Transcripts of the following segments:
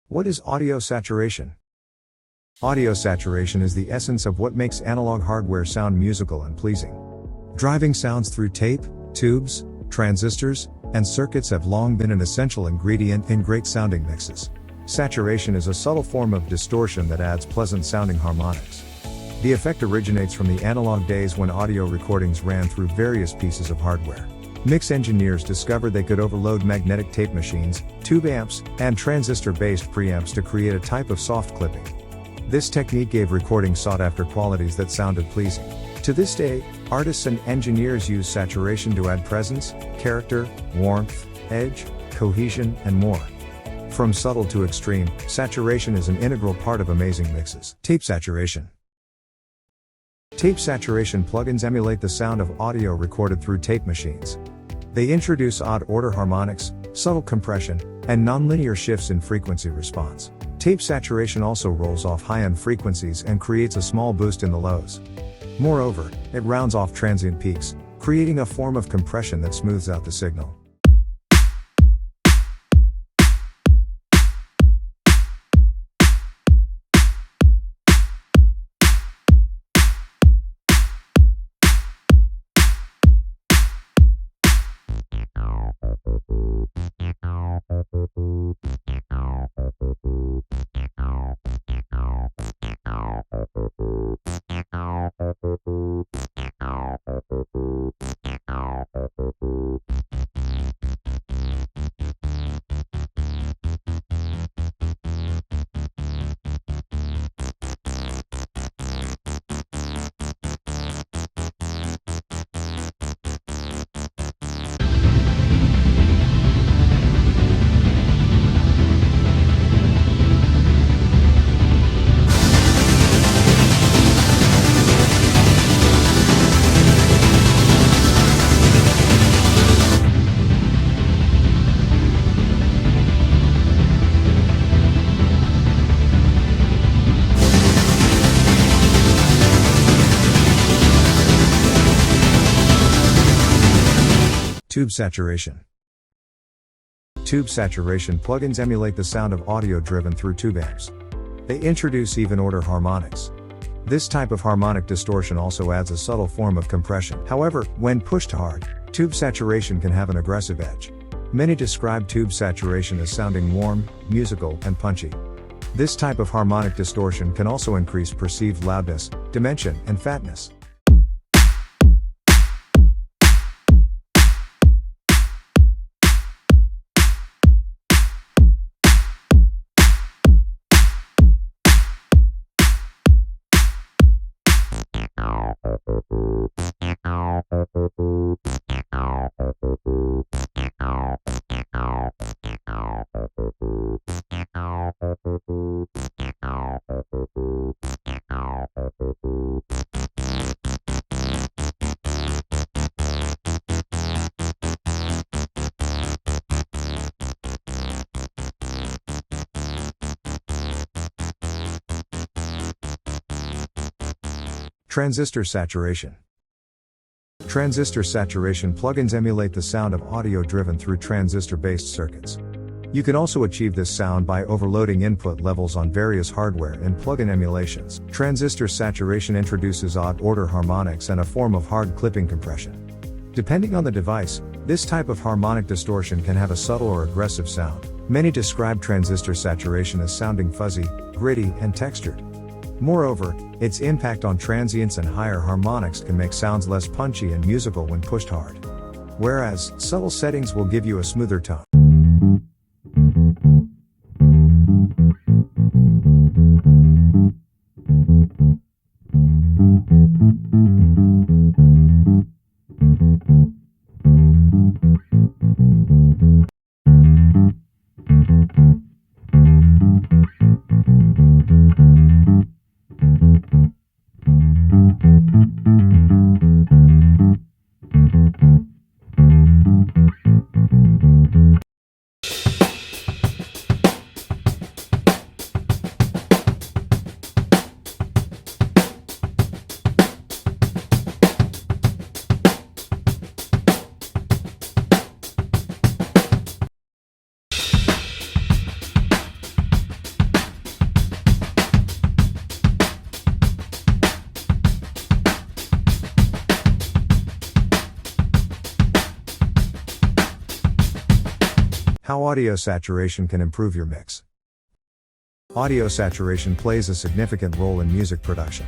What is audio saturation? Audio saturation is the essence of what makes analog hardware sound musical and pleasing. Driving sounds through tape, tubes, transistors, and circuits have long been an essential ingredient in great sounding mixes. Saturation is a subtle form of distortion that adds pleasant sounding harmonics. The effect originates from the analog days when audio recordings ran through various pieces of hardware. Mix engineers discovered they could overload magnetic tape machines, tube amps, and transistor-based preamps to create a type of soft clipping. This technique gave recordings sought-after qualities that sounded pleasing. To this day, artists and engineers use saturation to add presence, character, warmth, edge, cohesion, and more. From subtle to extreme, saturation is an integral part of amazing mixes. Tape saturation. Tape saturation plugins emulate the sound of audio recorded through tape machines. They introduce odd-order harmonics, subtle compression, and nonlinear shifts in frequency response. Tape saturation also rolls off high-end frequencies and creates a small boost in the lows. Moreover, it rounds off transient peaks, creating a form of compression that smooths out the signal. Tube saturation. Tube saturation plugins emulate the sound of audio driven through tube amps. They introduce even-order harmonics. This type of harmonic distortion also adds a subtle form of compression. However, when pushed hard, tube saturation can have an aggressive edge. Many describe tube saturation as sounding warm, musical, and punchy. This type of harmonic distortion can also increase perceived loudness, dimension, and fatness. Transistor saturation. Transistor saturation plugins emulate the sound of audio driven through transistor-based circuits. You can also achieve this sound by overloading input levels on various hardware in plugin emulations. Transistor saturation introduces odd-order harmonics and a form of hard clipping compression. Depending on the device, this type of harmonic distortion can have a subtle or aggressive sound. Many describe transistor saturation as sounding fuzzy, gritty, and textured. Moreover, its impact on transients and higher harmonics can make sounds less punchy and musical when pushed hard. Whereas, subtle settings will give you a smoother tone. How audio saturation can improve your mix. Audio saturation plays a significant role in music production.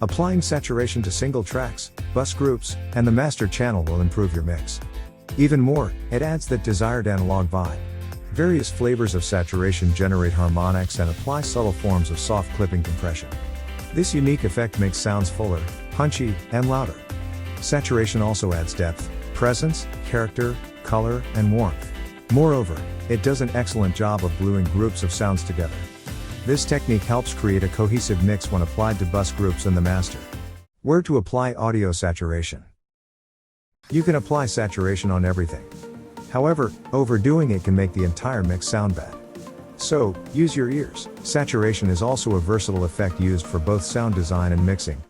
Applying saturation to single tracks, bus groups, and the master channel will improve your mix. Even more, it adds that desired analog vibe. Various flavors of saturation generate harmonics and apply subtle forms of soft clipping compression. This unique effect makes sounds fuller, punchy, and louder. Saturation also adds depth, presence, character, color, and warmth. Moreover, it does an excellent job of gluing groups of sounds together. This technique helps create a cohesive mix when applied to bus groups and the master. Where to apply audio saturation? You can apply saturation on everything. However, overdoing it can make the entire mix sound bad. So, use your ears. Saturation is also a versatile effect used for both sound design and mixing,